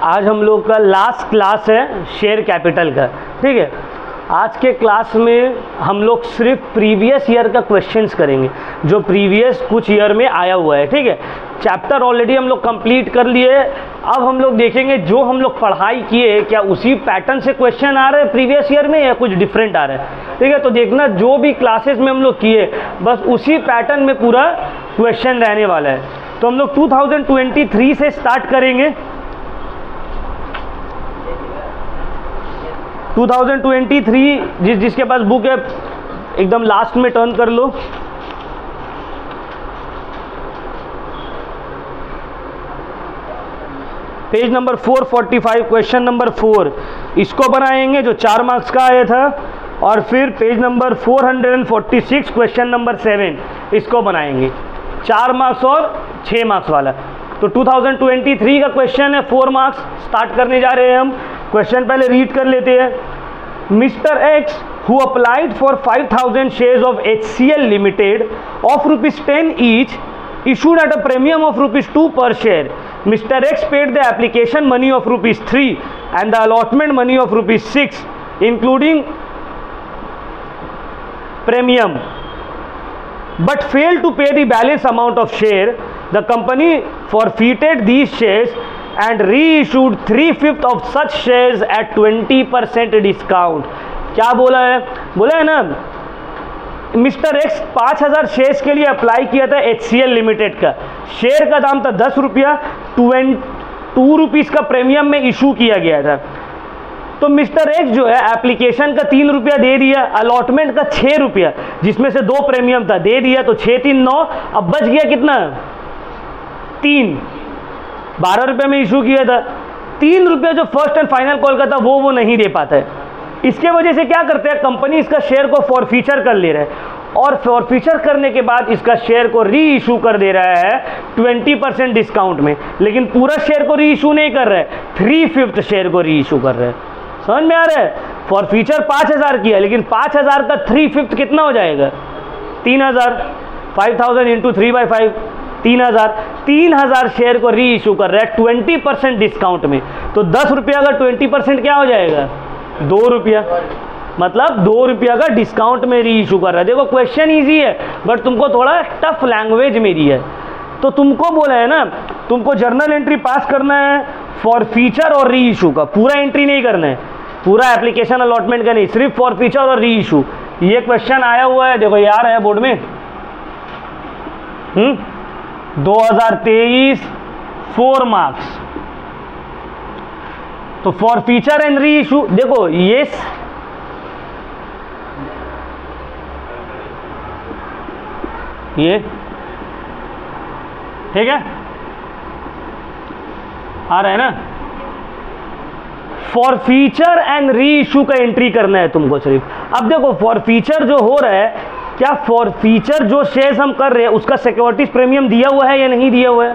आज हम लोग का लास्ट क्लास है शेयर कैपिटल का। ठीक है, आज के क्लास में हम लोग सिर्फ प्रीवियस ईयर का क्वेश्चंस करेंगे जो प्रीवियस कुछ ईयर में आया हुआ है। ठीक है, चैप्टर ऑलरेडी हम लोग कंप्लीट कर लिए। अब हम लोग देखेंगे जो हम लोग पढ़ाई किए क्या उसी पैटर्न से क्वेश्चन आ रहे हैं प्रीवियस ईयर में या कुछ डिफरेंट आ रहे हैं। ठीक है, तो देखना जो भी क्लासेस में हम लोग किए बस उसी पैटर्न में पूरा क्वेश्चन रहने वाला है। तो हम लोग 2023 से स्टार्ट करेंगे। 2023 जिसके पास बुक है एकदम लास्ट में टर्न कर लो। पेज नंबर 445 क्वेश्चन नंबर 4 इसको बनाएंगे जो 4 मार्क्स का आया था, और फिर पेज नंबर 446 क्वेश्चन नंबर 7 इसको बनाएंगे 4 मार्क्स और 6 मार्क्स वाला। तो 2023 का क्वेश्चन है 4 मार्क्स। स्टार्ट करने जा रहे हैं हम। क्वेश्चन पहले रीड कर लेते हैं। Mister x who applied for 5000 shares of HCL limited of ₹10 each issued at a premium of ₹2 per share. Mr. X paid the application money of ₹3 and the allotment money of ₹6 including premium, but failed to pay the balance amount of share. The company forfeited these shares and reissued 3/5 of such shares at 20% discount. क्या बोला है? बोला है ना, mister x 5000 shares के लिए apply किया था HCL लिमिटेड का। शेयर का दाम था 10 रुपया, 2 रुपीज़ का प्रीमियम में इशू किया गया था। तो मिस्टर एक्स जो है एप्लीकेशन का 3 रुपया दे दिया, अलॉटमेंट का 6 रुपया जिसमें से 2 प्रीमियम था दे दिया, तो 6 3 9, अब बच गया कितना 3, 12 रुपये में इशू किया था। 3 रुपया जो फर्स्ट एंड फाइनल कॉल का था वो नहीं दे पाता है। इसके वजह से क्या करते हैं, कंपनी इसका शेयर को फॉरफीचर कर ले रहा है, और फॉरफीचर करने के बाद इसका शेयर को री इशू कर दे रहा है 20% डिस्काउंट में। लेकिन पूरा शेयर को री इशू नहीं कर रहा है, 3/5 शेयर को री इशू कर रहा है। समझ में आ रहा है? फॉरफीचर 5000 किया, लेकिन 5000 का 3/5 कितना हो जाएगा 3000। 5000 इंटू 3/5 3000 शेयर को री इशू कर रहा है 20% डिस्काउंट में। तो 10 रुपया का 20% क्या हो जाएगा 2 रुपया, मतलब 2 रुपया का डिस्काउंट में री इशू कर रहा है। देखो क्वेश्चन इजी है बट तुमको थोड़ा टफ लैंग्वेज में दी है। तो तुमको बोला है ना, तुमको जर्नल एंट्री पास करना है फॉरफीचर और री इशू का, पूरा एंट्री नहीं करना है, पूरा एप्लीकेशन अलॉटमेंट का नहीं, सिर्फ फॉरफीचर और री इशू। ये क्वेश्चन आया हुआ है, देखो यार है बोर्ड में 2023 4 मार्क्स। तो फॉरफीचर एंड री इशू देखो ये ठीक है, आ रहा है ना। फॉरफीचर एंड री इशू का एंट्री करना है तुमको सिर्फ। अब देखो फॉरफीचर जो हो रहा है, क्या फॉरफीचर जो शेयर्स हम कर रहे हैं उसका सिक्योरिटीज प्रीमियम दिया हुआ है या नहीं दिया हुआ है?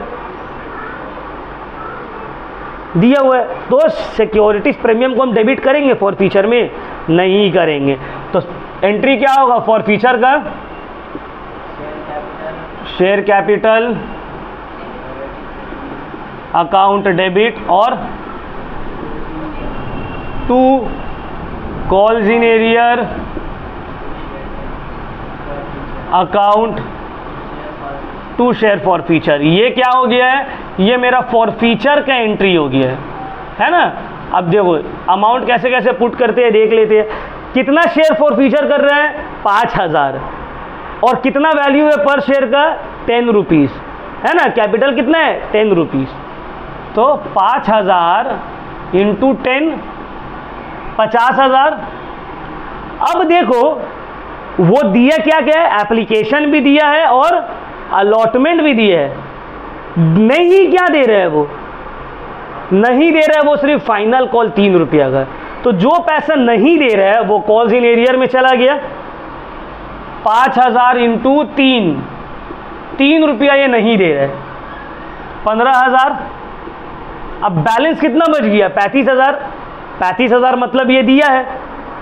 दिया हुआ है। तो सिक्योरिटीज प्रीमियम को हम डेबिट करेंगे फॉरफीचर में? नहीं करेंगे। तो एंट्री क्या होगा फॉरफीचर का? शेयर कैपिटल अकाउंट डेबिट और 2 calls in arrear account 2 share forfeiture. ये क्या हो गया है, ये मेरा फॉरफीचर का एंट्री हो गया है ना। अब देखो अमाउंट कैसे कैसे पुट करते हैं देख लेते हैं। कितना शेयर फॉरफीचर कर रहे हैं 5000, और कितना वैल्यू है पर शेयर का 10 रुपीज़ है ना। कैपिटल कितना है 10 रुपीज़, तो 5000 इंटू 10 50,000। अब देखो वो दिया क्या क्या है, एप्लीकेशन भी दिया है और अलॉटमेंट भी दिया है। नहीं क्या दे रहा है, वो नहीं दे रहा है, वो सिर्फ फाइनल कॉल 3 रुपया का। तो जो पैसा नहीं दे रहा है वो कॉल्स इन एरियर में चला गया। 5000 इंटू 3 रुपया ये नहीं दे रहा है, 15000। अब बैलेंस कितना बच गया 35000। 35000 मतलब ये दिया है।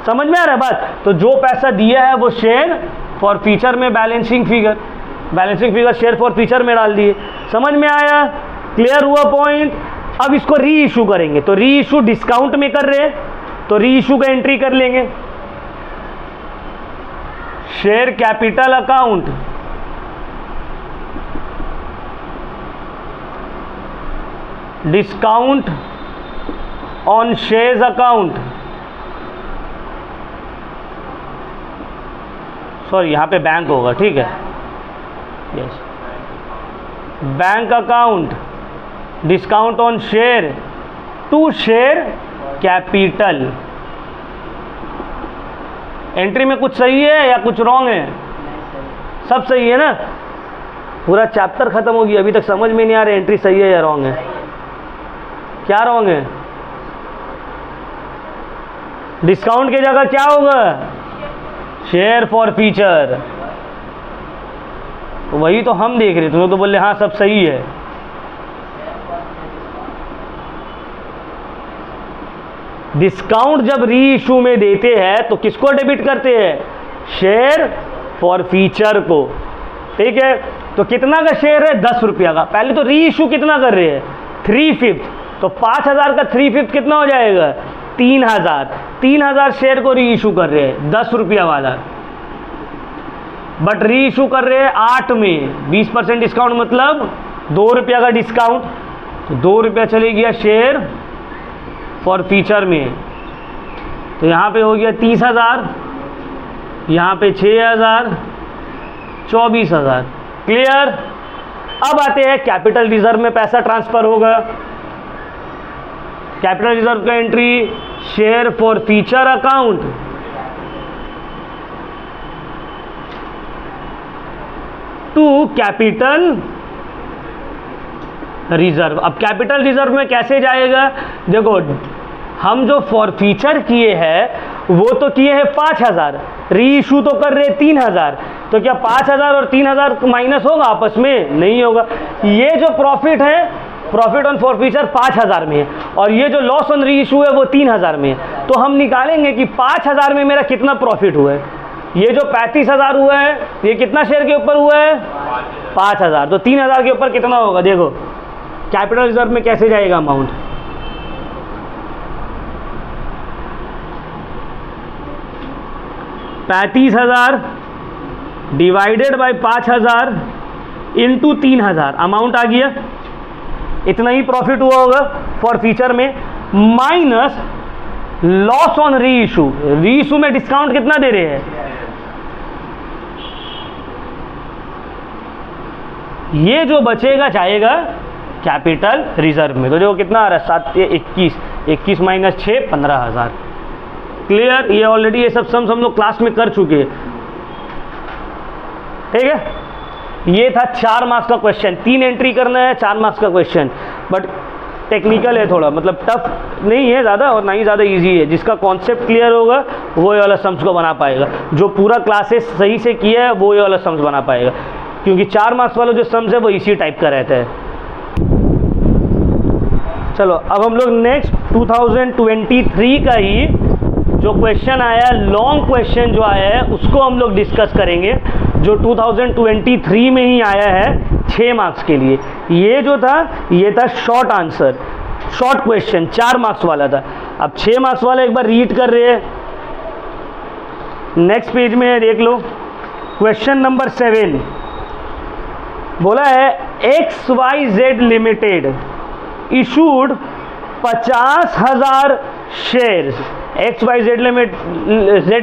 समझ में आ रहा है बात? तो जो पैसा दिया है वो शेयर फॉरफीचर में बैलेंसिंग फिगर शेयर फॉरफीचर में डाल दिए। समझ में आया? क्लियर हुआ पॉइंट? अब इसको री इशू करेंगे, तो री इशू डिस्काउंट में कर रहे हैं, तो री इशू का एंट्री कर लेंगे। Share capital account, discount on shares account, sorry यहां पे बैंक होगा, ठीक है, yes, bank account, discount on share to share capital. Entry में कुछ सही है या कुछ रॉन्ग है? सब सही है ना? पूरा चैप्टर खत्म हो गया, अभी तक समझ में नहीं आ रहा एंट्री सही है या रॉन्ग है। क्या रॉन्ग है? डिस्काउंट की जगह क्या होगा? Share for feature. तो वही तो हम देख रहे, तुम तो बोले हाँ सब सही है। डिस्काउंट जब री इशू में देते हैं तो किसको डेबिट करते हैं? शेयर फॉर फीचर को, ठीक है। तो कितना का शेयर है? 10 रुपया का। पहले तो री इशू कितना कर रहे हैं? 3/5, तो 5000 का 3/5 कितना हो जाएगा? 3000। 3000 शेयर को री इशू कर रहे हैं 10 रुपया वाला, बट री इशू कर रहे हैं 8 में, 20% डिस्काउंट, मतलब 2 रुपया का डिस्काउंट, तो 2 रुपया चले गया शेयर फॉर फीचर में। तो यहाँ पे हो गया 30,000, यहाँ पे 6,000, 24,000। क्लियर? अब आते हैं कैपिटल रिजर्व में पैसा ट्रांसफर होगा। कैपिटल रिजर्व का entry share forfeiture account, to capital reserve. अब कैपिटल रिजर्व में कैसे जाएगा? देखो हम जो फॉर फीचर किए हैं वो तो किए हैं 5000, री इशू तो कर रहे 3000, तो क्या 5000 और 3000 माइनस होगा आपस में? नहीं होगा। ये जो प्रॉफिट है, प्रॉफिट ऑन फॉर फीचर 5000 में है, और ये जो लॉस ऑन री इशू है वो 3000 में है। तो हम निकालेंगे कि 5000 में मेरा कितना प्रॉफिट हुआ है। ये जो 35,000 हुआ है ये कितना शेयर के ऊपर हुआ है? 5000। तो 3000 के ऊपर कितना होगा? देखो कैपिटल रिजर्व में कैसे जाएगा amount. $35,000 divided by 5000 into 3000, amount आ गया। इतना ही प्रॉफिट हुआ होगा फॉर फीचर में, minus loss on reissue. Reissue में डिस्काउंट कितना दे रहे हैं? ये जो बचेगा जाएगा कैपिटल रिजर्व में। तो देखो कितना आ रहा है? 7 21, 21 माइनस 6 15,000। क्लियर? ये ऑलरेडी ये सब सम हम लोग क्लास में कर चुके हैं, ठीक है। ये था 4 मार्क्स का क्वेश्चन, 3 एंट्री करना है, 4 मार्क्स का क्वेश्चन, बट टेक्निकल है थोड़ा, मतलब टफ नहीं है ज़्यादा और ना ही ज़्यादा इजी है। जिसका कॉन्सेप्ट क्लियर होगा वो ये वाला सम्स को बना पाएगा, जो पूरा क्लासेस सही से किया है वो ये वाला सम्स बना पाएगा, क्योंकि 4 मार्क्स वाला जो सम्स है वो इसी टाइप का रहता है। चलो अब हम लोग नेक्स्ट 2023 का ही जो क्वेश्चन आया, लॉन्ग क्वेश्चन जो आया है उसको हम लोग डिस्कस करेंगे, जो 2023 में ही आया है 6 मार्क्स के लिए। ये जो था ये था short answer, short question, 4 marks वाला था। अब 6 मार्क्स वाला एक बार रीड कर रहे हैं, नेक्स्ट पेज में है, देख लो। क्वेश्चन नंबर 7 बोला है XYZ limited issued 50,000 shares. XYZ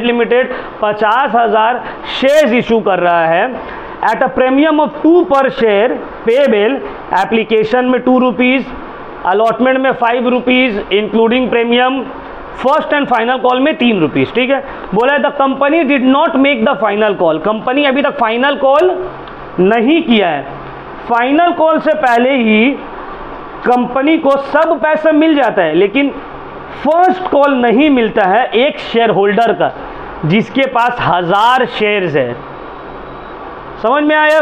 limited 50,000 shares issue कर रहा है एट अ प्रीमियम ऑफ 2 पर शेयर, पेबल एप्लीकेशन में 2 रुपीज़, अलॉटमेंट में 5 rupees including premium, first and final call में 3 रुपीज़, ठीक है। बोला है the company did not make the final call. Company अभी तक फाइनल कॉल नहीं किया है। फाइनल कॉल से पहले ही कंपनी को सब पैसा मिल जाता है, लेकिन फर्स्ट कॉल नहीं मिलता है एक शेयर होल्डर का जिसके पास 1000 शेयर्स है। समझ में आया?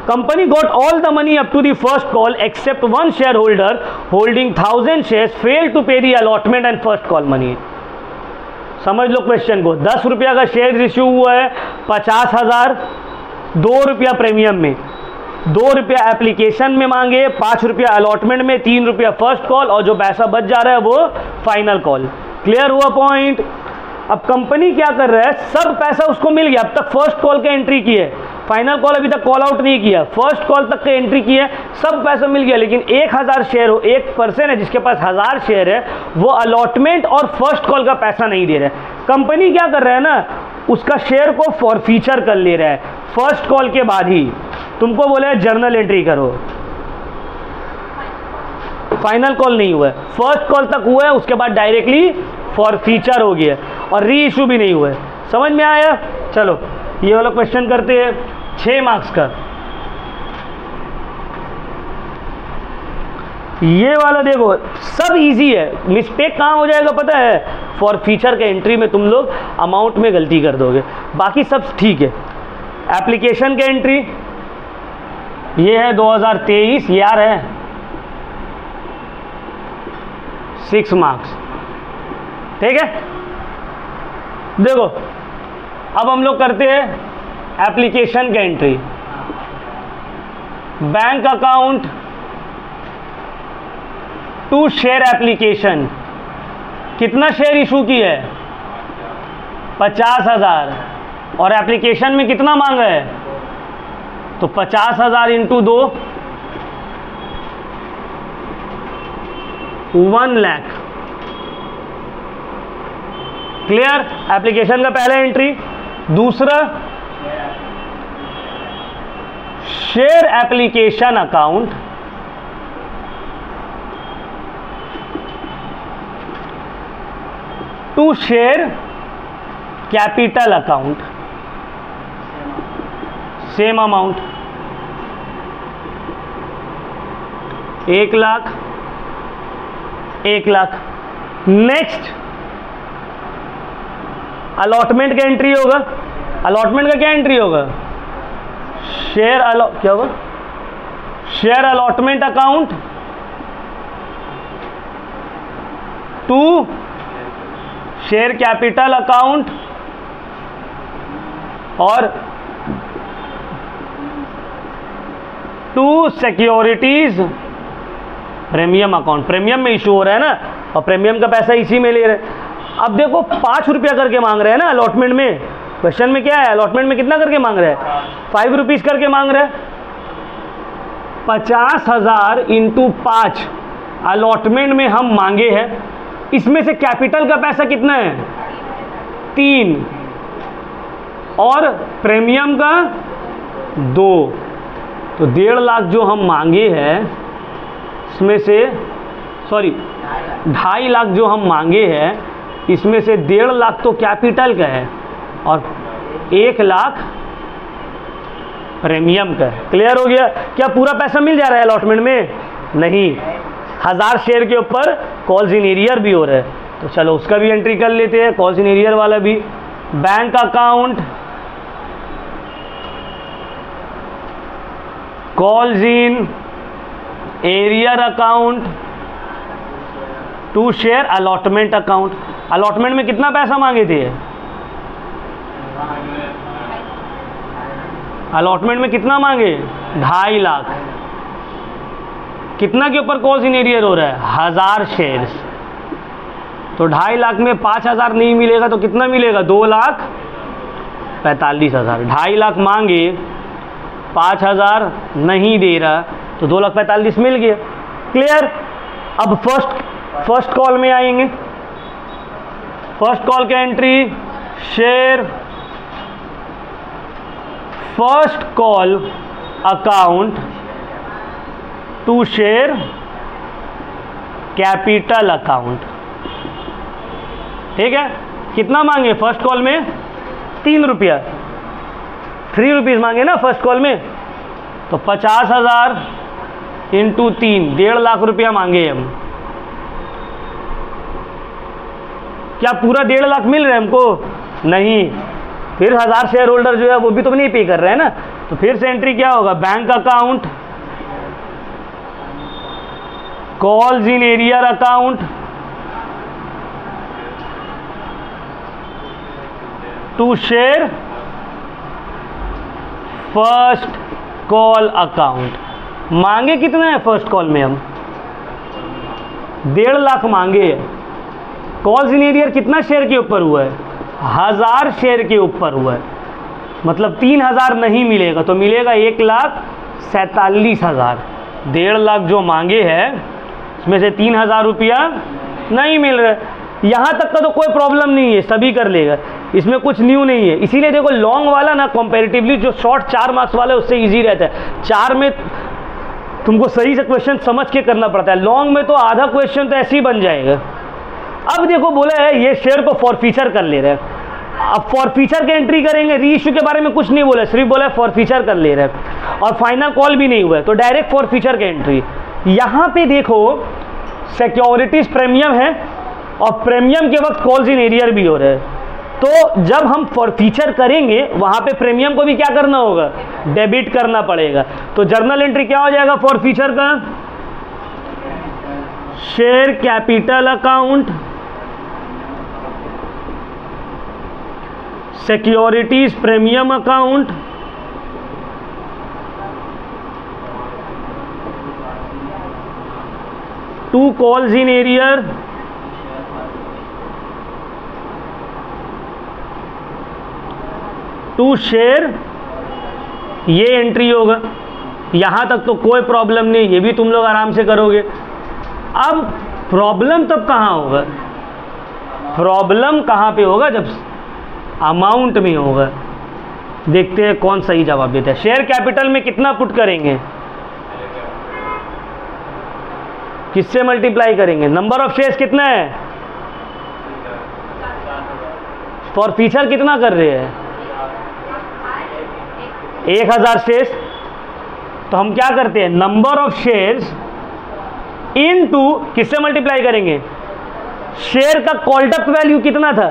Company got all the money up to the first call except 1 shareholder holding 1000 shares fail to pay the allotment and first call money. समझ लो क्वेश्चन को। 10 रुपया का शेयर इश्यू हुआ है, 50,000, 2 रुपया प्रीमियम में, ₹2 एप्लीकेशन में मांगे, ₹5 अलॉटमेंट में, ₹3 फर्स्ट कॉल, और जो पैसा बच जा रहा है वो फाइनल कॉल। क्लियर हुआ पॉइंट? अब कंपनी क्या कर रहा है, सब पैसा उसको मिल गया, अब तक फर्स्ट कॉल का एंट्री की है, फाइनल कॉल अभी तक कॉल आउट नहीं किया, फर्स्ट कॉल तक का एंट्री की है, सब पैसा मिल गया, लेकिन 1000 शेयर हो, एक पर्सन है जिसके पास 1000 शेयर है, वो अलॉटमेंट और फर्स्ट कॉल का पैसा नहीं दे रहा है। कंपनी क्या कर रहा है ना, उसका शेयर को फॉरफीचर कर ले रहा है फर्स्ट कॉल के बाद ही। तुमको बोला है जर्नल एंट्री करो, फाइनल कॉल नहीं हुआ है, फर्स्ट कॉल तक हुआ है, उसके बाद डायरेक्टली फॉरफीचर हो गया और री इशू भी नहीं हुआ है। समझ में आया? चलो ये वाला क्वेश्चन करते हैं, 6 मार्क्स का। ये वाला देखो सब इजी है, मिस्टेक कहाँ हो जाएगा पता है, फॉरफीचर के एंट्री में तुम लोग अमाउंट में गलती कर दोगे, बाकी सब ठीक है। एप्लीकेशन के एंट्री ये है 2023, यार है 6 मार्क्स, ठीक है। देखो अब हम लोग करते हैं एप्लीकेशन का एंट्री। Bank account to share application, कितना शेयर इशू की है, 50,000, और एप्लीकेशन में कितना मांगा है, तो 50,000 इंटू 2, 1 लाख। क्लियर? एप्लीकेशन का पहला एंट्री। दूसरा, share application account to share capital account, same amount, 1 lakh, 1 lakh. Next allotment का एंट्री होगा। अलॉटमेंट का क्या एंट्री होगा, क्या होगा, share allotment account to share capital account और to securities premium account. Premium में इशू हो रहा है ना, और प्रीमियम का पैसा इसी में ले रहे हैं। अब देखो ₹5 करके मांग रहे हैं ना अलॉटमेंट में, क्वेश्चन में क्या है, अलॉटमेंट में कितना करके मांग रहे हैं, ₹5 करके मांग रहे हैं। 50,000 इंटू 5 अलॉटमेंट में हम मांगे हैं, इसमें से कैपिटल का पैसा कितना है, 3, और प्रीमियम का 2, तो 1.5 लाख जो हम मांगे हैं, इसमें से 2.5 लाख जो हम मांगे हैं, इसमें से 1.5 लाख तो कैपिटल का है और 1 लाख प्रीमियम का है। क्लियर हो गया? क्या पूरा पैसा मिल जा रहा है अलॉटमेंट में? नहीं, 1000 शेयर के ऊपर कॉल्स इन एरियर भी हो रहा है, तो चलो उसका भी एंट्री कर लेते हैं, कॉल्स इन एरियर वाला भी। Bank account calls in arrear account to share allotment account. Allotment में कितना पैसा मांगे थे, अलॉटमेंट में कितना मांगे, 2.5 लाख। कितना के ऊपर कॉल्स इन एरियर हो रहा है, 1000 शेयर्स, तो 2.5 लाख में 5,000 नहीं मिलेगा तो कितना मिलेगा, 2,45,000। 2.5 लाख मांगे, 5,000 नहीं दे रहा, तो 2,45,000 मिल गया। क्लियर? अब फर्स्ट कॉल में आएंगे। फर्स्ट कॉल का entry, share first call account to share capital account. ठीक है, कितना मांगे फर्स्ट कॉल में, 3 रुपया, 3 रुपीज़ मांगे ना फर्स्ट कॉल में, तो 50,000 इंटू 3, 1.5 लाख रुपया मांगे हम। क्या पूरा 1.5 लाख मिल रहा है हमको? नहीं, फिर 1000 शेयर होल्डर जो है वो भी तो नहीं पे कर रहे हैं ना, तो फिर से एंट्री क्या होगा, bank account calls in arrear account to share first call account. मांगे कितना है फर्स्ट कॉल में? हम 1.5 लाख मांगे। कॉल्स इन एरियर कितना शेयर के ऊपर हुआ है? 1000 शेयर के ऊपर हुआ है, मतलब 3000 नहीं मिलेगा, तो मिलेगा 1,47,000। 1.5 लाख जो मांगे हैं इसमें से 3000 रुपया नहीं मिल रहा है। यहाँ तक का तो कोई प्रॉब्लम नहीं है, सभी कर लेगा, इसमें कुछ न्यू नहीं है। इसीलिए देखो लॉन्ग वाला ना कंपैरेटिवली जो शॉर्ट 4 मार्क्स वाला है उससे इजी रहता है। 4 में तुमको सही से क्वेश्चन समझ के करना पड़ता है, लॉन्ग में तो आधा क्वेश्चन तो ऐसे ही बन जाएगा। अब देखो बोला है ये शेयर को फॉरफीचर कर ले रहे हैं। अब फॉरफीचर की एंट्री करेंगे, री इशू के बारे में कुछ नहीं बोला, सिर्फ बोला है फॉरफीचर कर ले रहे हैं और फाइनल कॉल भी नहीं हुआ है, तो डायरेक्ट फॉरफीचर की एंट्री। यहाँ पे देखो सिक्योरिटीज प्रीमियम है और प्रीमियम के वक्त कॉल्स इन एरियर भी हो रहे हैं, तो जब हम फॉरफीचर करेंगे वहाँ पे प्रीमियम को भी क्या करना होगा? डेबिट करना पड़ेगा। तो जर्नल एंट्री क्या हो जाएगा फॉरफीचर का? Share capital account, securities premium account, to calls in arrear, to share, ये एंट्री होगा। यहां तक तो कोई प्रॉब्लम नहीं, ये भी तुम लोग आराम से करोगे। अब प्रॉब्लम तब कहां होगा? प्रॉब्लम कहां पे होगा? जब अमाउंट में होगा। देखते हैं कौन सही जवाब देता है। शेयर कैपिटल में कितना पुट करेंगे? किससे मल्टीप्लाई करेंगे? नंबर ऑफ शेयर्स कितना है? फॉरफीचर कितना कर रहे हैं? 1000 शेयर्स। तो हम क्या करते हैं? नंबर ऑफ शेयर्स इनटू किससे मल्टीप्लाई करेंगे? शेयर का कॉल्ड अप वैल्यू कितना था?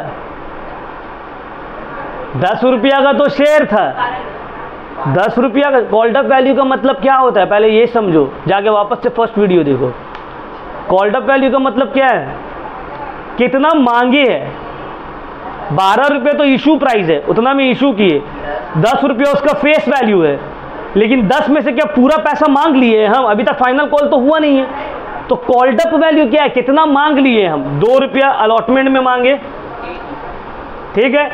10 रुपया का तो शेयर था। 10 रुपया का कॉल्ड अप वैल्यू का मतलब क्या होता है? पहले ये समझो, जाके वापस से फर्स्ट वीडियो देखो। कॉल्ड अप वैल्यू का मतलब क्या है? कितना मांगे है। 12 रुपये तो इशू प्राइस है, उतना में इशू किए। 10 रुपये उसका फेस वैल्यू है, लेकिन 10 में से क्या पूरा पैसा मांग लिए हम? अभी तक फाइनल कॉल तो हुआ नहीं है। तो कॉल्ड अप वैल्यू क्या है? कितना मांग लिए हम? 2 रुपया अलॉटमेंट में मांगे, ठीक है।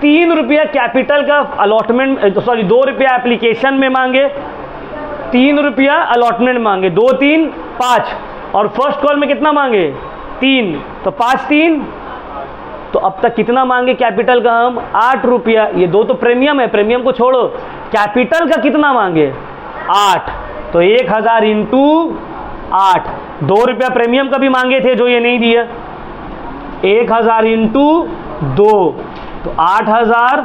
3 रुपया कैपिटल का अलॉटमेंट, सॉरी 2 रुपया एप्लीकेशन में मांगे, 3 रुपया अलॉटमेंट मांगे, 2 3 5, और फर्स्ट कॉल में कितना मांगे? 3, तो 5 3, तो अब तक कितना मांगे कैपिटल का हम? 8 रुपया। ये 2 तो प्रीमियम है, प्रीमियम को छोड़ो, कैपिटल का कितना मांगे? 8, तो 1000 इंटू 8। 2 रुपया प्रीमियम का भी मांगे थे जो ये नहीं दिया। 1000 इंटू 2, तो 8000,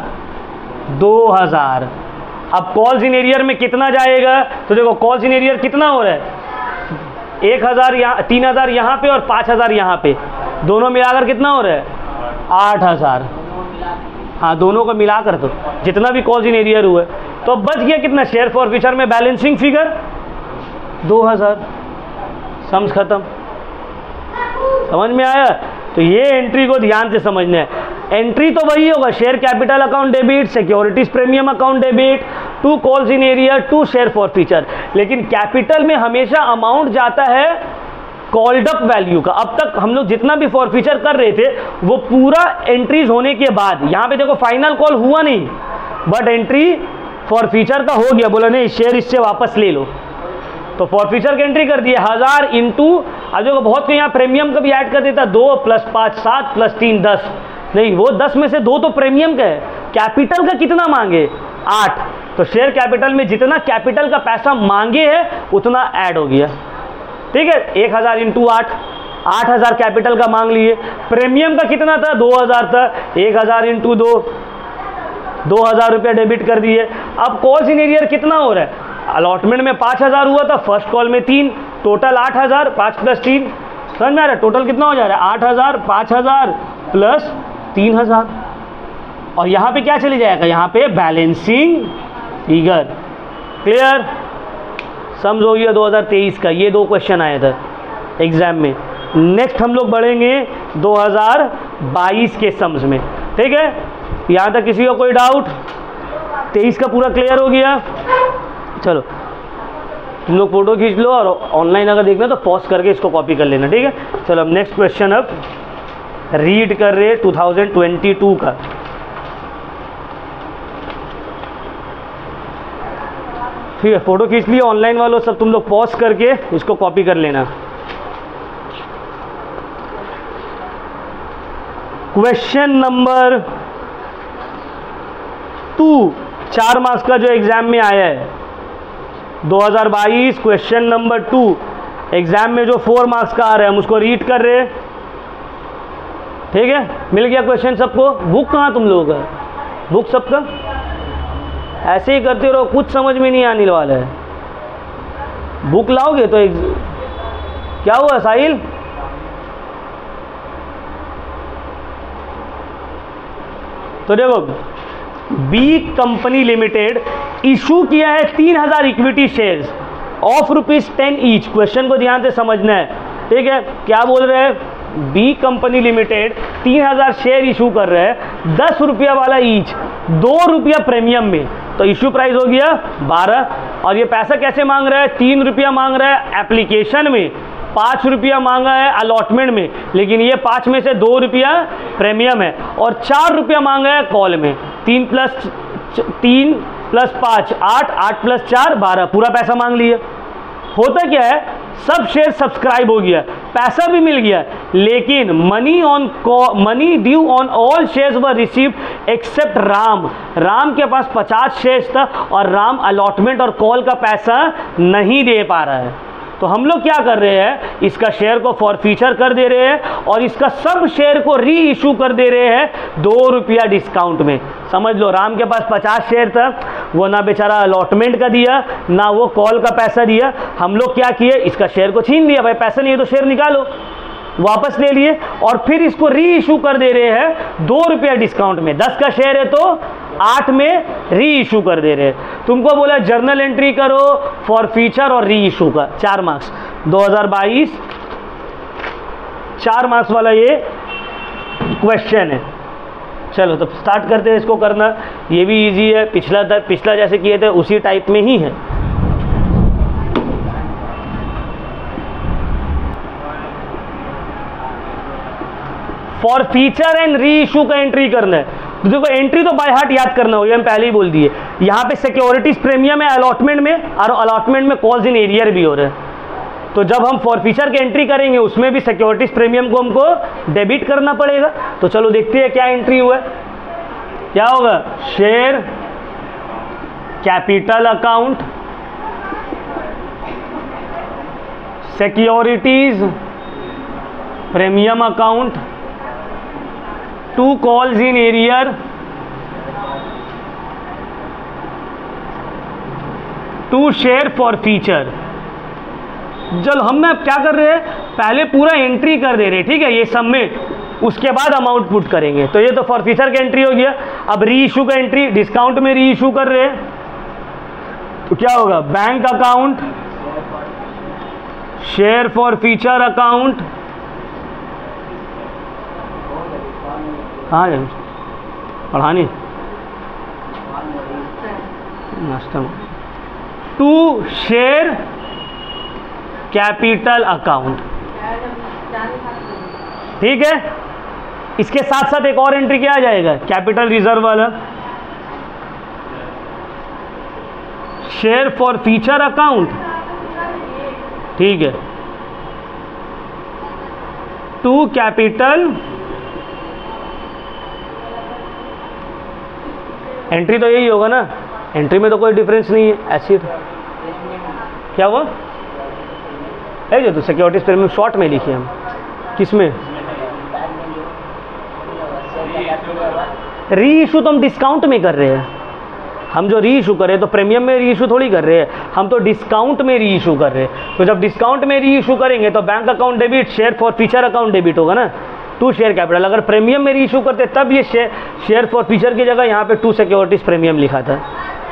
2000। अब कॉल्स इन एरियर में कितना जाएगा? तो देखो कॉल्स इन एरियर कितना हो रहा है? 1000 यहाँ, 3000 यहाँ पे और 5000 यहाँ पे, दोनों मिलाकर कितना हो रहा है? 8000। हाँ, दोनों को मिलाकर तो जितना भी कॉल्स इन एरियर हुआ है, तो अब बच गया कितना? शेयर फॉरफीचर में बैलेंसिंग फिगर 2000। सम्स खत्म। समझ में आया? तो ये एंट्री को ध्यान से समझना है। एंट्री तो वही होगा, share capital account debit, securities premium account debit, 2 calls in arrear, 2 share forfeiture. लेकिन कैपिटल में हमेशा अमाउंट जाता है कॉल्ड अप वैल्यू का। अब तक हम लोग जितना भी फॉरफीचर कर रहे थे वो पूरा एंट्रीज होने के बाद, यहाँ पे देखो फाइनल कॉल हुआ नहीं, बट एंट्री फॉरफीचर का हो गया। बोला नहीं शेयर इससे वापस ले लो, तो फॉरफीचर की एंट्री कर दिया 1000 इंटू, अब देखो बहुत को यहाँ प्रीमियम का भी ऐड कर देता, 2 + 5 7 + 3 10। नहीं, वो 10 में से 2 तो प्रीमियम का है। कैपिटल का कितना मांगे? 8, तो शेयर कैपिटल में जितना कैपिटल का पैसा मांगे है उतना ऐड हो गया, ठीक है। 1000 इंटू 8, 8000 कैपिटल का मांग लिए। प्रीमियम का कितना था? 2000 था। 1000 इंटू 2, 2000 रुपया डेबिट कर दिए। अब कॉल्स इन एरियर कितना हो रहा है? अलॉटमेंट में 5000 हुआ था, फर्स्ट कॉल में 3, टोटल 8000, 5 + 3, समझ में आ रहा है? टोटल कितना हो जा रहा है? 8000, 5000 प्लस 3000। और यहाँ पे क्या चले जाएगा? यहाँ पे बैलेंसिंग फिगर। क्लियर? सम्स हो गया 2023 का। ये 2 क्वेश्चन आया था एग्जाम में। नेक्स्ट हम लोग बढ़ेंगे 2022 के सम्स में, ठीक है। यहाँ तक किसी का कोई डाउट? 23 का पूरा क्लियर हो गया। चलो तुम लोग फोटो खींच लो, और ऑनलाइन अगर देखना तो पॉज करके इसको कॉपी कर लेना, ठीक है। चलो अब नेक्स्ट क्वेश्चन अब रीड कर रहे 2022 का। ठीक है, फोटो खींच लिया ऑनलाइन वालों सब, तुम लोग पॉज करके इसको कॉपी कर लेना। क्वेश्चन नंबर 2, 4 मार्क्स का जो एग्जाम में आया है 2022, क्वेश्चन नंबर 2 एग्जाम में जो 4 मार्क्स का आ रहा है हम उसको रीड कर रहे हैं, ठीक है। मिल गया क्वेश्चन सबको? बुक कहाँ तुम लोगों का? बुक सबका? ऐसे ही करते रहो, कुछ समझ में नहीं आने वाला है। बुक लाओगे तो क्या हुआ साहिल? तो देखो, बी कंपनी लिमिटेड इशू किया है 3000 equity shares of ₹10 each. Question को ध्यान से समझना है, ठीक है। क्या बोल रहे हैं? B company limited 3000 share issue कर रहे हैं, 10 रुपया वाला ईच, 2 रुपया प्रीमियम में, तो इशू प्राइस हो गया 12। और ये पैसा कैसे मांग रहा है? 3 रुपया मांग रहा है एप्लीकेशन में, 5 रुपया मांगा है अलॉटमेंट में, लेकिन ये 5 में से 2 रुपया प्रीमियम है, और 4 रुपया मांगा है कॉल में। 3 + 5 8, 8 + 4 12, पूरा पैसा मांग लिया। होता क्या है, सब शेयर सब्सक्राइब हो गया, पैसा भी मिल गया, लेकिन money due on all shares were received accept Ram. Ram के पास 50 शेयर्स था और राम अलॉटमेंट और कॉल का पैसा नहीं दे पा रहा है। तो हम लोग क्या कर रहे हैं, इसका शेयर को फॉरफीचर कर दे रहे हैं और इसका सब शेयर को री इशू कर दे रहे हैं 2 रुपया डिस्काउंट में। समझ लो, राम के पास 50 शेयर था, वो ना बेचारा अलॉटमेंट का दिया ना वो कॉल का पैसा दिया। हम लोग क्या किए, इसका शेयर को छीन लिया, भाई पैसा नहीं है तो शेयर निकालो, वापस ले लिए, और फिर इसको री इशू कर दे रहे हैं 2 रुपया डिस्काउंट में। 10 का शेयर है तो 8 में री इशू कर दे रहे हैं। तुमको बोला जर्नल एंट्री करो फॉर फीचर और री इशू का, 4 मार्क्स 2022, 4 मार्क्स वाला ये क्वेश्चन है। चलो तो स्टार्ट करते हैं इसको करना। ये भी इजी है, पिछला जैसे किए थे उसी टाइप में ही है। For feature and re issue का एंट्री करना है। तो देखो, एंट्री तो बाय हार्ट याद करना होगा, हम पहले ही बोल दिए। यहाँ पे सिक्योरिटीज प्रीमियम है अलॉटमेंट में, और अलॉटमेंट में कॉल्स इन एरियर भी हो रहे हैं। तो जब हम फॉर फीचर की एंट्री करेंगे उसमें भी सिक्योरिटीज प्रीमियम को हमको डेबिट करना पड़ेगा। तो चलो देखते हैं क्या एंट्री हुआ है। क्या होगा? Share capital account, securities premium account, 2 calls in arrear, 2 share for feature। चलो हम अब क्या कर रहे हैं, पहले पूरा एंट्री कर दे रहे हैं, ठीक है, ये सबमिट, उसके बाद अमाउंट पुट करेंगे। तो ये तो फॉर फीचर का एंट्री हो गया। अब री इशू का एंट्री, डिस्काउंट में री इशू कर रहे हैं, तो क्या होगा? Bank account, share forfeiture account, कहाँ जाए पढ़ाने, नाश्ता, 2 शेयर कैपिटल अकाउंट, ठीक है। इसके साथ साथ एक और एंट्री क्या आ जाएगा, कैपिटल रिजर्व वाला, शेयर फॉर फीचर अकाउंट, ठीक है, 2 कैपिटल। एंट्री तो यही होगा ना, एंट्री में तो कोई डिफरेंस नहीं है। ऐसी क्या हुआ है जो तो सिक्योरिटीज प्रीमियम शॉर्ट में लिखिए हम, किसमें री इशू तो हम डिस्काउंट में कर रहे हैं। हम जो री इशू कर रहे हैं तो प्रीमियम में री इशू थोड़ी कर रहे हैं, हम तो डिस्काउंट में री इशू कर रहे हैं। तो जब डिस्काउंट में री इशू करेंगे तो bank account debit, share forfeiture account debit होगा ना, 2 शेयर कैपिटल। अगर प्रीमियम में री इशू करते तब ये शेयर फॉर फीचर की जगह यहाँ पे 2 सिक्योरिटीज प्रीमियम लिखा था।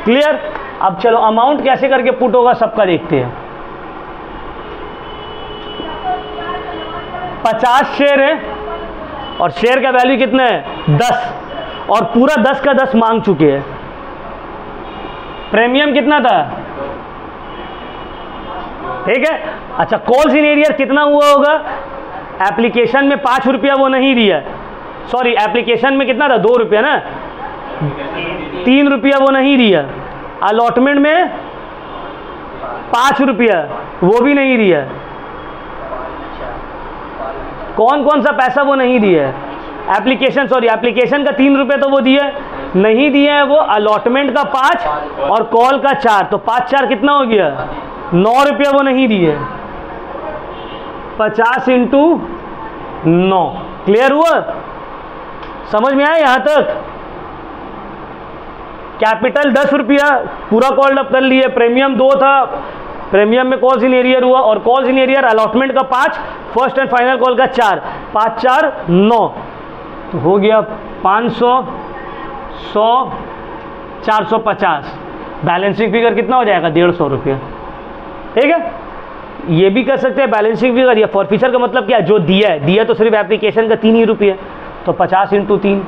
क्लियर? अब चलो अमाउंट कैसे करके पुट होगा सबका देखते हैं। 50 शेयर है और शेयर का वैल्यू कितना है 10, और पूरा 10 का 10 मांग चुके हैं। प्रीमियम कितना था ठीक है। अच्छा, कॉल्स इन एरियर कितना हुआ होगा? एप्लीकेशन में 5 रुपया वो नहीं दिया, सॉरी एप्लीकेशन में कितना था? 2 रुपया ना, 3 रुपया वो नहीं दिया। अलॉटमेंट में 5 रुपया वो भी नहीं दिया। कौन कौन सा पैसा वो नहीं दिया है? एप्लीकेशन, सॉरी एप्लीकेशन का 3 रुपये तो वो दिया नहीं दिया है वो, अलॉटमेंट का 5 और कॉल का 4, तो 5 4 कितना हो गया? 9 रुपया वो नहीं दिए। 50 इंटू 9, क्लियर हुआ? समझ में आया यहां तक? कैपिटल 10 रुपया पूरा कॉल्ड अप कर लिए, प्रीमियम 2 था, प्रीमियम में कॉल्स इन एरियर हुआ, और कॉल्स इन एरियर अलॉटमेंट का 5, फर्स्ट एंड फाइनल कॉल का 4, 5 4 9, तो हो गया 500, 100, 450। बैलेंसिंग फिगर कितना हो जाएगा? 150 रुपया। ठीक है, ये भी कर सकते हैं बैलेंसिंग फिगर, या फॉरफीचर का मतलब क्या है? जो दिया है, दिया तो सिर्फ एप्लीकेशन का 3 ही रुपये, तो 50 इंटू 3,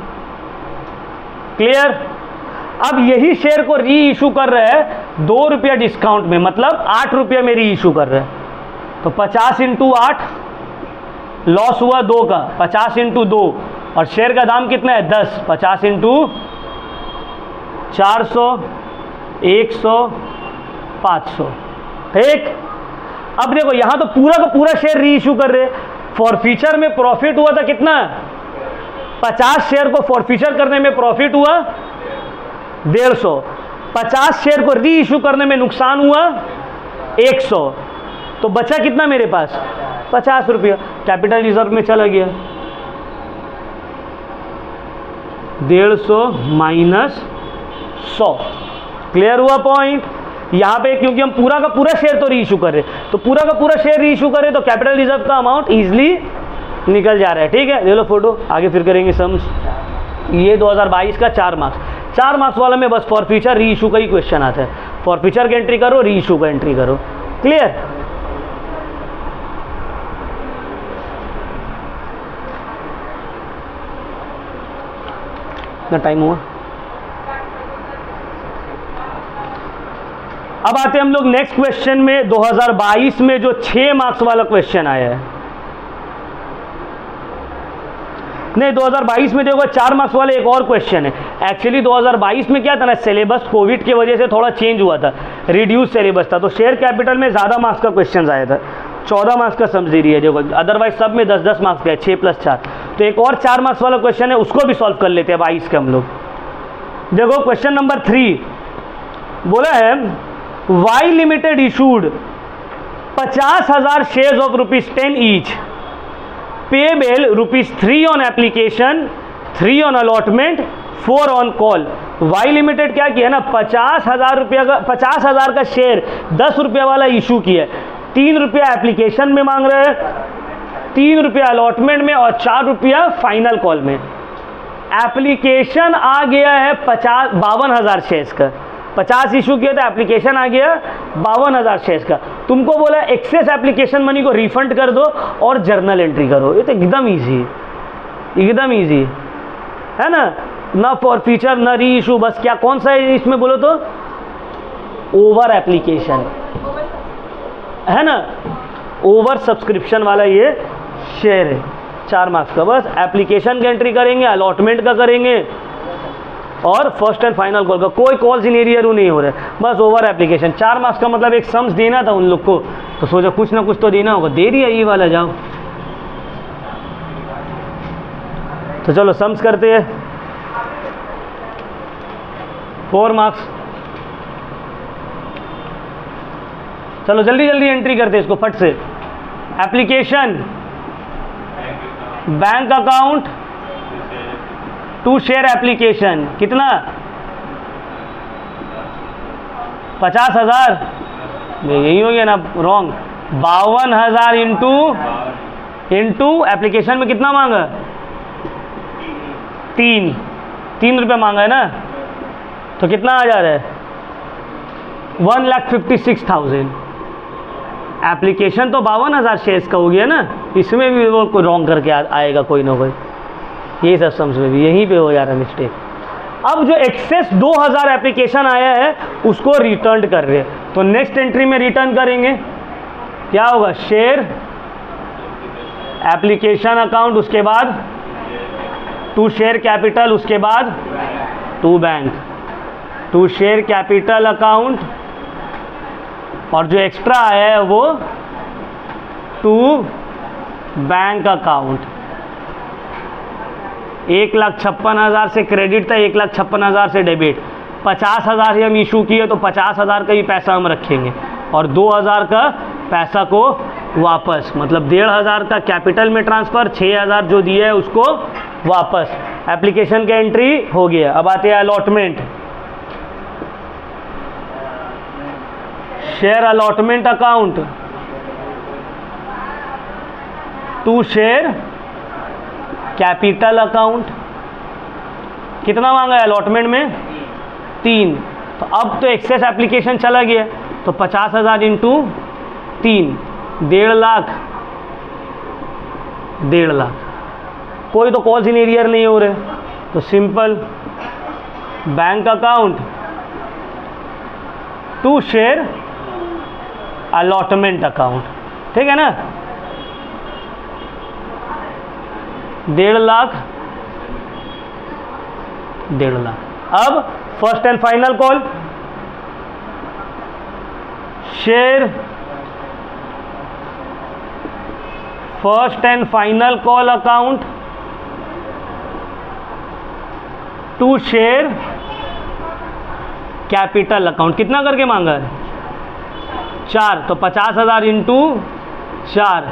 क्लियर? अब यही शेयर को री इशू कर रहे हैं 2 रुपया डिस्काउंट में, मतलब 8 रुपया में री इशू कर रहे हैं, तो 50 इंटू 8, लॉस हुआ 2 का, 50 इंटू 2, और शेयर का दाम कितना है? 10, 50 इंटू 400, 100, 500। ठीक, अब देखो यहां तो पूरा का पूरा शेयर री इशू कर रहे हैं। फॉरफीचर में प्रॉफिट हुआ था कितना? 50 शेयर को फॉरफीचर करने में प्रॉफिट हुआ 150, 50 शेयर को री इशू करने में नुकसान हुआ 100, तो बचा कितना मेरे पास? 50 रुपया। कैपिटल रिजर्व में चला गया 150 माइनस 100, क्लियर हुआ पॉइंट? यहां पे क्योंकि हम पूरा का पूरा शेयर तो री इशू कर रहे, तो पूरा का पूरा शेयर री इशू करें तो कैपिटल रिजर्व का अमाउंट इजीली निकल जा रहा है। ठीक है, ले लो फोटो, आगे फिर करेंगे सम्स। ये 2022 का 4 मार्क्स, 4 मार्क्स वाला में बस फॉरफीचर री इशू का ही क्वेश्चन आता है। फॉरफीचर का एंट्री करो, री इशू का एंट्री करो, क्लियर? कितना टाइम हुआ? अब आते हैं हम लोग नेक्स्ट क्वेश्चन में। 2022 में जो 6 मार्क्स वाला क्वेश्चन आया है, नहीं 2022 में देखो 4 मार्क्स वाले एक और क्वेश्चन है। एक्चुअली 2022 में क्या था ना, सिलेबस कोविड की वजह से थोड़ा चेंज हुआ था, रिड्यूस सिलेबस था, तो शेयर कैपिटल में ज़्यादा मार्क्स का क्वेश्चन आया था, 14 मार्क्स का समझ रही है देखो, अदरवाइज सब में 10-10 मार्क्स का है, 6 + 4। तो एक और 4 मार्क्स वाला क्वेश्चन है, उसको भी सॉल्व कर लेते हैं 22 के हम लोग। देखो क्वेश्चन नंबर 3 बोला है, Y limited issued 50,000 shares of ₹10 each, payable ₹3 on application, 3 on allotment, 4 on call. Y limited क्या किया ना, 50,000 रुपया का 50,000 का शेयर 10 रुपया वाला इशू किया, 3 रुपया एप्लीकेशन में मांग रहे हैं, 3 रुपया अलॉटमेंट में और 4 रुपया फाइनल कॉल में। एप्लीकेशन आ गया है 52,000 शेयर्स का, 50 इशू किया था, एप्लीकेशन आ गया 52,000 शेयर्स का। तुमको बोला एक्सेस एप्लीकेशन मनी को रिफंड कर दो और जर्नल एंट्री करो। ये तो एकदम ईजी, एकदम ईजी है ना, ना फॉर फीचर ना री इशू, बस क्या कौन सा है इसमें बोलो तो, ओवर एप्लीकेशन है ना, ओवर सब्सक्रिप्शन वाला ये शेयर है। 4 मार्क्स का बस एप्लीकेशन की एंट्री करेंगे, अलॉटमेंट का करेंगे और फर्स्ट एंड फाइनल कॉल का। कोई कॉल्स इन एरियर नहीं हो रहा है, बस ओवर एप्लीकेशन। 4 मार्क्स का मतलब एक सम्स देना था उन लोग को, तो सोचा कुछ ना कुछ तो देना होगा, दे दिया ये वाला। जाओ तो चलो सम्स करते हैं। 4 मार्क्स, चलो जल्दी जल्दी एंट्री करते हैं इसको फट से। Application, bank account to share application, कितना 50,000, यही हो गया ना रॉन्ग। 52,000 इंटू एप्लीकेशन में कितना मांगा, 3 रुपये मांगा है ना, तो कितना आ जा रहा है 1,56,000। एप्लीकेशन तो 52,000 शेयर्स का हो गया ना, इसमें भी वो रॉन्ग करके आएगा कोई ना कोई, ये सब समझ में भी यहीं पे हो जा रहा है मिस्टेक। अब जो एक्सेस 2,000 एप्लीकेशन आया है उसको रिटर्न कर रहे हैं, तो नेक्स्ट एंट्री में रिटर्न करेंगे। क्या होगा, शेयर एप्लीकेशन अकाउंट, उसके बाद टू शेयर कैपिटल, उसके बाद to bank, to share capital account, और जो एक्स्ट्रा आया है वो टू बैंक अकाउंट। 1,56,000 से क्रेडिट था, 1,56,000 से डेबिट। 50,000 ही हम इशू किए तो 50,000 का ही पैसा हम रखेंगे और 2,000 का पैसा को वापस, मतलब 1,500 का कैपिटल में ट्रांसफ़र, 6,000 जो दिया है उसको वापस। एप्लीकेशन का एंट्री हो गया। अब आते हैं allotment. Share allotment account, to share capital account. कितना मांगा है अलॉटमेंट में, 3। तो अब तो एक्सेस एप्लीकेशन चला गया, तो 50,000 इंटू 3, 1.5 लाख, 1.5 लाख। कोई तो कॉल्स इन एरियर नहीं हो रहे, तो simple bank account to share allotment account, ठीक है ना। 1.5 लाख, 1.5 लाख। अब first and final call, share first and final call account to share capital account. कितना करके मांगा है, 4। तो 50,000 इंटू 4,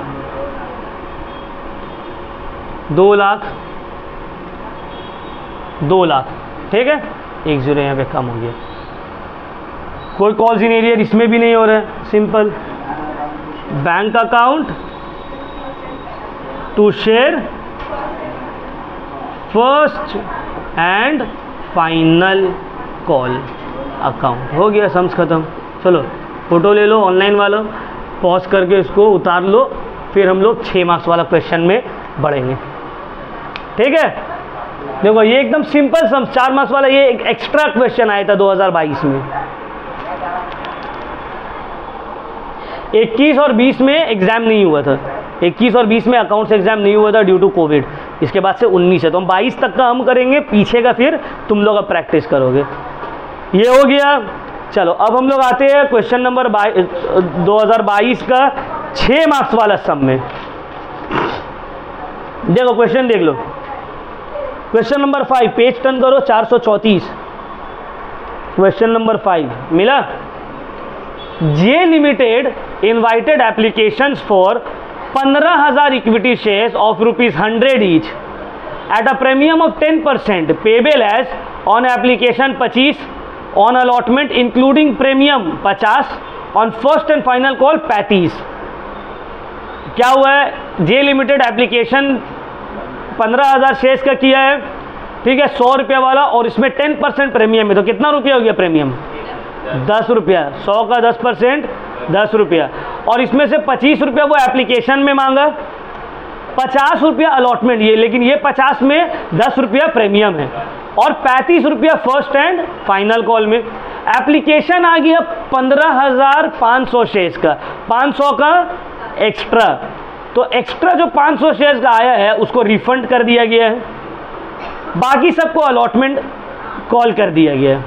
2 लाख, 2 लाख, ठीक है। 1 0 यहाँ पे कम हो गया। कोई कॉल्स इन एरियर इसमें भी नहीं हो रहा है, simple bank account to share first and final call account. हो गया, सम्स खत्म। चलो फोटो ले लो ऑनलाइन वाला, पॉज करके इसको उतार लो, फिर हम लोग 6 मार्क्स वाला क्वेश्चन में बढ़ेंगे, ठीक है। देखो ये एकदम सिंपल सम, 4 मार्क्स वाला, ये एक एक्स्ट्रा क्वेश्चन आया था 2022 में। 21 और 20 में एग्जाम नहीं हुआ था, 21 और 20 में अकाउंट्स एग्जाम नहीं हुआ था ड्यू टू कोविड। इसके बाद से 19 है, तो हम 22 तक का हम करेंगे, पीछे का फिर तुम लोग अब प्रैक्टिस करोगे। ये हो गया। चलो अब हम लोग आते हैं क्वेश्चन नंबर 2022 का 6 मार्क्स वाला सम में। देखो क्वेश्चन देख लो, क्वेश्चन नंबर 5, पेज टर्न करो 434। क्वेश्चन नंबर 5 मिला। J limited invited applications for 15,000 equity shares of ₹100 each at a premium of 10% payable as on application 25, on allotment including premium 50, on first and final call 35। क्या हुआ है, जे limited application 15,000 shares का किया है, ठीक है, 100 रुपये वाला, और इसमें 10% प्रीमियम है, तो कितना रुपया हो गया प्रीमियम, 10 रुपया। 100 का 10% 10 रुपया, और इसमें से 25 रुपया वो एप्लीकेशन में मांगा, 50 रुपया अलॉटमेंट, ये लेकिन ये 50 में 10 रुपया प्रीमियम है, और 35 रुपया फर्स्ट एंड फाइनल कॉल में। एप्लीकेशन आ गया 15,500 शेयर्स का, 500 का एक्स्ट्रा, तो एक्स्ट्रा जो 500 शेयर्स का आया है उसको रिफंड कर दिया गया है, बाकी सबको अलॉटमेंट कॉल कर दिया गया है,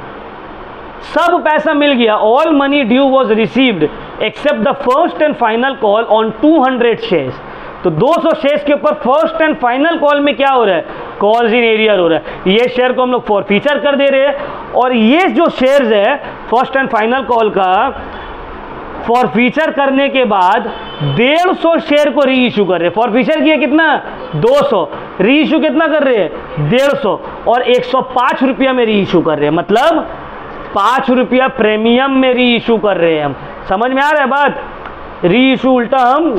सब पैसा मिल गया। All money due was received accept the first and final call on 200 shares. तो 200 शेयर्स के ऊपर फर्स्ट एंड फाइनल कॉल में क्या हो रहा है, कॉल्स इन एरियर हो रहा है। ये शेयर को हम लोग फॉर फीचर कर दे रहे हैं, और ये जो शेयर्स है फर्स्ट एंड फाइनल कॉल का फॉर फीचर करने के बाद 150 शेयर को री इशू कर रहे हैं। फॉर फीचर किया कितना, 200, री इशू कितना कर रहे हैं, 150, और 105 रुपया में री इशू कर रहे हैं, मतलब 5 रुपया प्रीमियम में री इशू कर रहे हैं हम। समझ में आ रहा है बात, री इशू उल्टा हम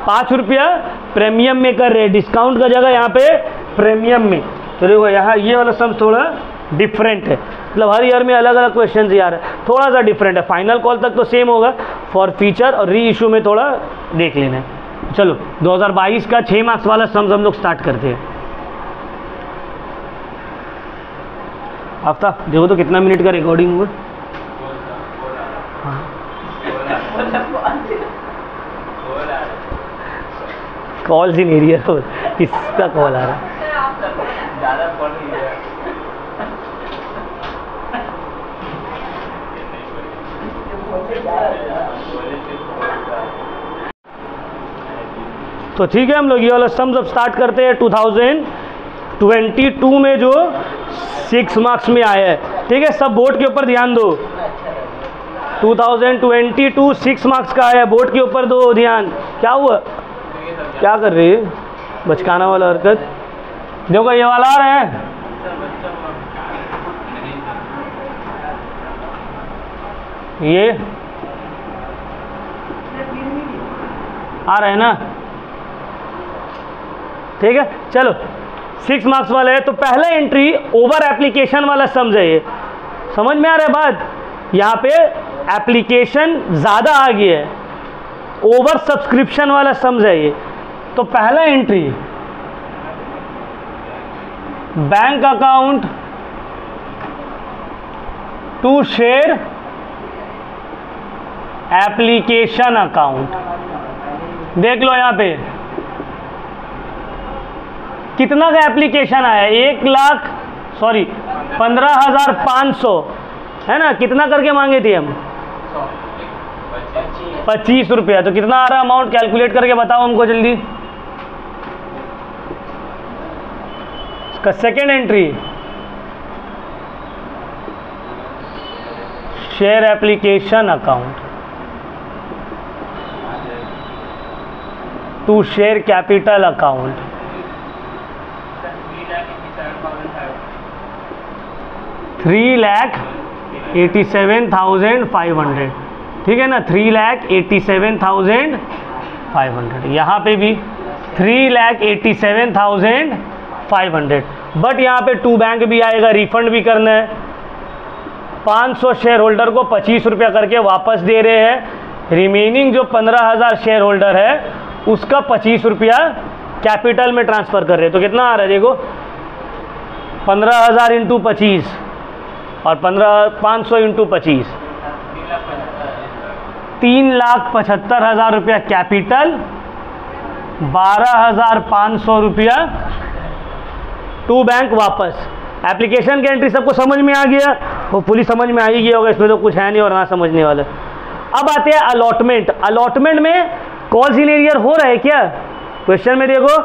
5 रुपया प्रीमियम में कर रहे हैं, डिस्काउंट का जगह यहाँ पे प्रीमियम में। तो देखो यहाँ ये वाला सम थोड़ा डिफरेंट है, मतलब हर ईयर में अलग अलग क्वेश्चन यार थोड़ा सा डिफरेंट है। फाइनल कॉल तक तो सेम होगा, फॉर फीचर और री इशू में थोड़ा देख लेना है। चलो 2022 का 6 मार्क्स वाला सम्स हम लोग स्टार्ट करते हैं। आफ्ताब देखो तो कितना मिनट का रिकॉर्डिंग हुआ। कॉल्स इन एरियर, किसका कॉल आ रहा है? तो ठीक है, हम लोग ये वाला सम्स अब स्टार्ट करते हैं। 2022 में जो 6 मार्क्स में आया है, ठीक है, सब बोर्ड के ऊपर ध्यान दो। 2022 6 मार्क्स का आया, बोर्ड के ऊपर दो ध्यान। क्या हुआ, क्या कर रही है बचकाना वाला हरकत? देखो ये वाला आ रहा है, ये आ रहा है ना, ठीक है। चलो 6 मार्क्स वाला है, तो पहला एंट्री ओवर एप्लीकेशन वाला सम है। ये समझ में आ रहा है बात? यहाँ पे एप्लीकेशन ज़्यादा आ गया है, ओवर सब्सक्रिप्शन वाला सम है ये। तो पहला entry, bank account to share application account. देख लो यहाँ पे कितना का एप्लीकेशन आया, 15,500 है ना। कितना करके मांगे थे हम? 25 रुपया। तो कितना आ रहा अमाउंट, कैलकुलेट करके बताओ हमको जल्दी। इसका second entry, share application account to share capital account, 3,87,500, ठीक है ना। 3,87,500। यहाँ पे भी 3,87,500। बट यहाँ पे टू बैंक भी आएगा, रिफंड भी करना है। 500 शेयर होल्डर को 25 रुपया करके वापस दे रहे हैं। रिमेनिंग जो 15,000 शेयर होल्डर है उसका 25 रुपया कैपिटल में ट्रांसफ़र कर रहे हैं। तो कितना आ रहा है देखो, 15,000 इंटू 25 और 500 इंटू 25, 3,75,000 रुपया कैपिटल, 12,500 रुपया टू बैंक वापस। एप्लीकेशन की एंट्री सबको समझ में आ गया? वो पुलिस समझ में आ ही गया होगा, इसमें तो कुछ है नहीं और ना समझने वाला। अब आते हैं अलॉटमेंट। अलॉटमेंट में कॉल्स इन एरियर हो रहा है क्या? क्वेश्चन में देखो,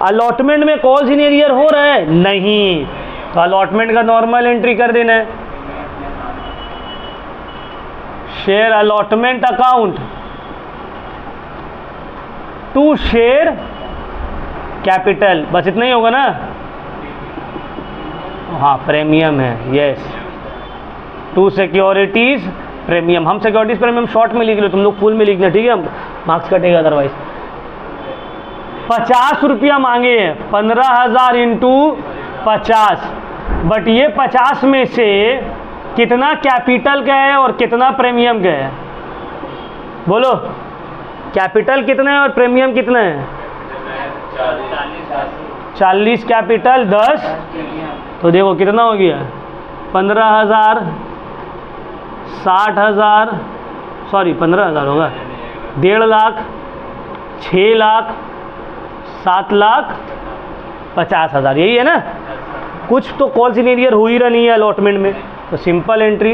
अलॉटमेंट में कॉल्स इन एरियर हो रहा है? नहीं। तो अलॉटमेंट का नॉर्मल एंट्री कर देना है, share allotment account to share capital. बस इतना ही होगा ना? हाँ, प्रीमियम है, यस। To securities premium. हम सिक्योरिटीज प्रीमियम शॉर्ट में लिख लो, तुम लोग फुल में लिखना, ठीक है, मार्क्स कटेगा अदरवाइज। 50 रुपया मांगे हैं, 15,000 इंटू 50। बट ये 50 में से कितना कैपिटल का है और कितना प्रीमियम का है? बोलो, कैपिटल कितना है और प्रीमियम कितना है? 40 कैपिटल, 10। तो देखो कितना हो गया, 15,000, 60,000, सॉरी 15,000 होगा, 1.5 लाख, 6 लाख, 7,50,000, यही है ना। कुछ तो कॉल्स इन एरियर हो ही रहा नहीं है अलॉटमेंट में। तो simple entry,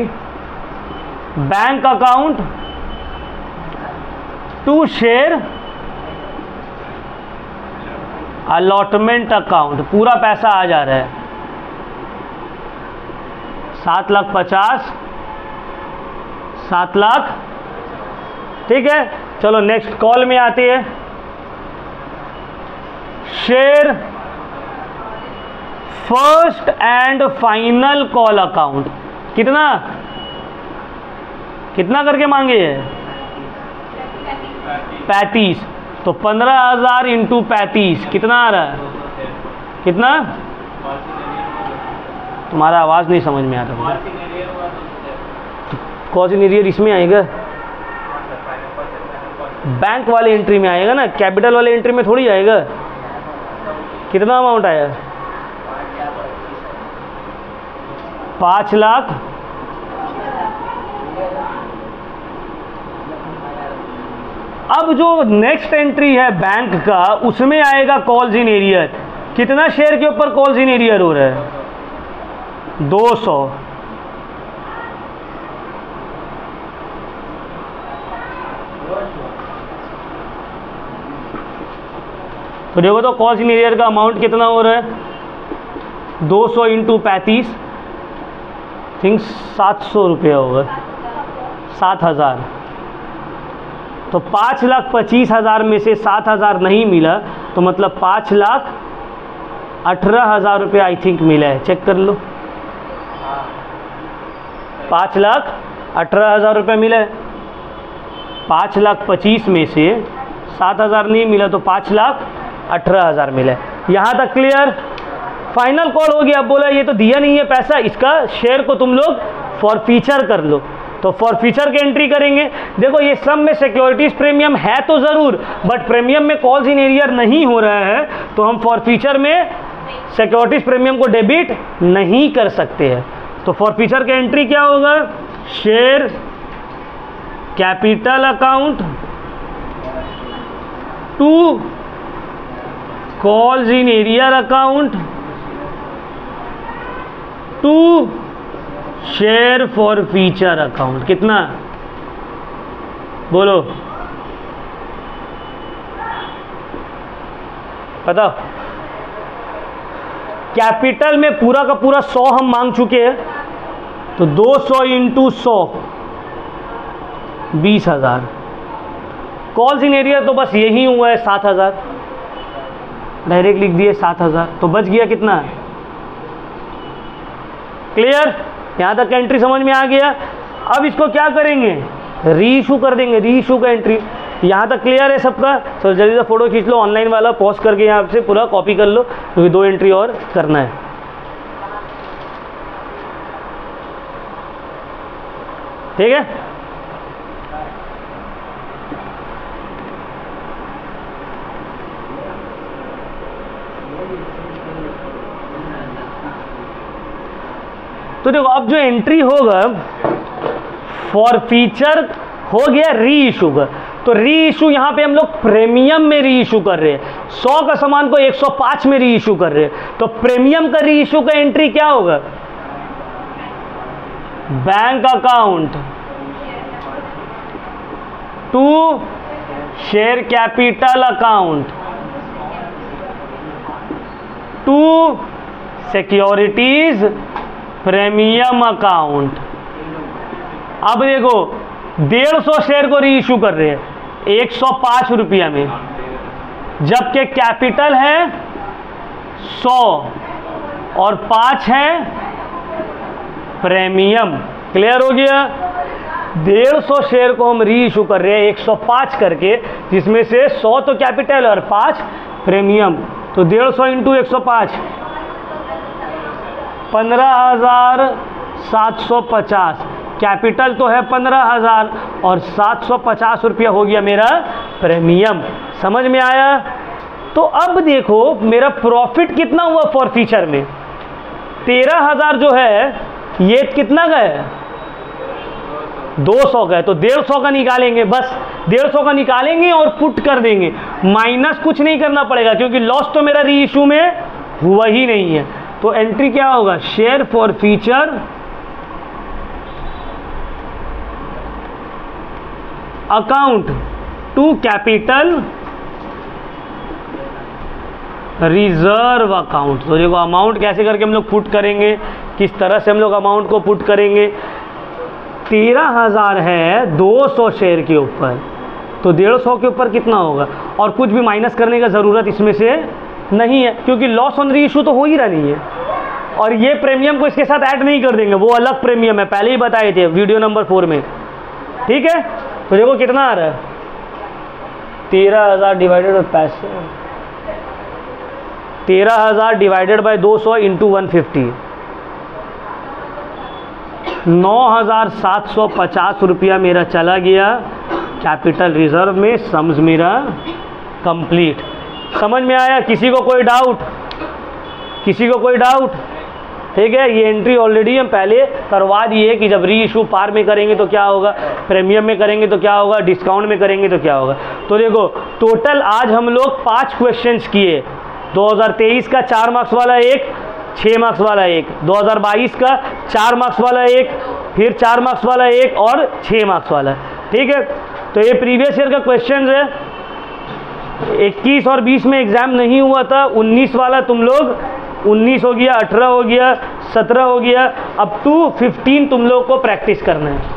bank account to share allotment account, पूरा पैसा आ जा रहा है 7,50,000, 7 लाख, ठीक है। चलो नेक्स्ट कॉल में आते हैं, share first and final call account. कितना कितना करके मांगे हैं? 35। तो 15,000 इंटू 35 कितना आ रहा है? कितना? तुम्हारा आवाज़ नहीं समझ में आ रहा। कॉल्स इन एरियर इसमें आएगा, बैंक वाले एंट्री में आएगा ना, कैपिटल वाले एंट्री में थोड़ी आएगा। कितना अमाउंट आया? 5 लाख, अब जो नेक्स्ट एंट्री है बैंक का, उसमें आएगा कॉल्स इन एरियर। कितना शेयर के ऊपर कॉल्स इन एरियर हो रहा है? 200। तो देखो तो कॉल्स इन एरियर का अमाउंट कितना हो रहा है? 200 इंटू 35, थिंक 700 रुपये होगा, 7,000। तो 5,25,000 में से 7,000 नहीं मिला, तो मतलब 5,18,000 रुपये आई थिंक मिला है। चेक कर लो, 5,18,000 रुपये मिला है। 5,25,000 में से 7,000 नहीं मिला, तो 5,18,000 मिला है। यहाँ तक क्लियर? फाइनल कॉल हो गया। अब बोला ये तो दिया नहीं है पैसा, इसका शेयर को तुम लोग फॉर फीचर कर लो। तो फॉर फीचर की एंट्री करेंगे। देखो ये सब में सिक्योरिटीज प्रीमियम है तो ज़रूर, बट प्रीमियम में कॉल्स इन एरियर नहीं हो रहा है, तो हम फॉर फीचर में सिक्योरिटीज प्रीमियम को डेबिट नहीं कर सकते हैं। तो फॉर फीचर की एंट्री क्या होगा? Share capital account to calls in arrear account to share forfeiture account. कितना बोलो, बताओ। कैपिटल में पूरा का पूरा 100 हम मांग चुके हैं, तो 200 इंटू 100 20,000। कॉल्स इन एरिया तो बस यही हुआ है 7,000, डायरेक्ट लिख दिए 7,000। तो बच गया कितना? क्लियर? यहां तक एंट्री समझ में आ गया। अब इसको क्या करेंगे? री इशू कर देंगे, री इशू का एंट्री। यहाँ तक क्लियर है सबका? तो जल्दी से फोटो खींच लो, ऑनलाइन वाला पॉज करके यहाँ से पूरा कॉपी कर लो, क्योंकि 2 एंट्री और करना है। ठीक है? तो देखो अब जो एंट्री होगा फॉर फीचर हो गया री इशू का। तो री इशू यहां पे हम लोग प्रीमियम में री इशू कर रहे हैं, 100 का सामान को 105 में री इशू कर रहे हैं। तो प्रीमियम का री इशू का एंट्री क्या होगा? Bank account to share capital account to securities premium account. अब देखो 150 शेयर को री इशू कर रहे हैं 105 रुपया में, जबकि कैपिटल है 100 और 5 है प्रीमियम। क्लियर हो गया? 150 शेयर को हम री इशू कर रहे हैं 105 करके, जिसमें से 100 तो कैपिटल और 5 प्रीमियम। तो 150 इंटू 105 15,750। कैपिटल तो है 15,000 और 750 रुपया हो गया मेरा प्रीमियम। समझ में आया? तो अब देखो मेरा प्रॉफिट कितना हुआ फॉर फीचर में? 13,000 जो है ये कितना का है? 200 का है। तो 150 का निकालेंगे, बस 150 का निकालेंगे और पुट कर देंगे, माइनस कुछ नहीं करना पड़ेगा, क्योंकि लॉस तो मेरा री इशू में हुआ ही नहीं है। तो एंट्री क्या होगा? Share forfeiture account to capital reserve account. तो देखो अमाउंट कैसे करके हम लोग पुट करेंगे, किस तरह से हम लोग अमाउंट को पुट करेंगे। 13,000 है 200 शेयर के ऊपर, तो 150 के ऊपर कितना होगा? और कुछ भी माइनस करने का ज़रूरत इसमें से नहीं है, क्योंकि लॉस ऑन री इशू तो हो ही रहा नहीं है। और ये प्रीमियम को इसके साथ ऐड नहीं कर देंगे, वो अलग प्रीमियम है, पहले ही बताए थे वीडियो नंबर 4 में। ठीक है? तो देखो कितना आ रहा है? 13,000 डिवाइडेड बाई पैसे, 13,000 डिवाइडेड बाई 200 इंटू 150, 9,750 रुपया मेरा चला गया कैपिटल रिजर्व में। सम्स मेरा कंप्लीट। समझ में आया? किसी को कोई डाउट? किसी को कोई डाउट? ठीक है, ये एंट्री ऑलरेडी हम पहले करवा दिए कि जब री इशू पार में करेंगे तो क्या होगा, प्रीमियम में करेंगे तो क्या होगा, डिस्काउंट में करेंगे तो क्या होगा। तो देखो टोटल आज हम लोग 5 क्वेश्चंस किए, 2023 का 4 मार्क्स वाला एक, 6 मार्क्स वाला एक, 2022 का 4 मार्क्स वाला एक, फिर 4 मार्क्स वाला एक और 6 मार्क्स वाला। ठीक है, तो ये प्रीवियस ईयर का क्वेश्चन है। 21 और 20 में एग्ज़ाम नहीं हुआ था, 19 वाला तुम लोग 19 हो गया, 18 हो गया, 17 हो गया, अप टू 15 तुम लोग को प्रैक्टिस करना है।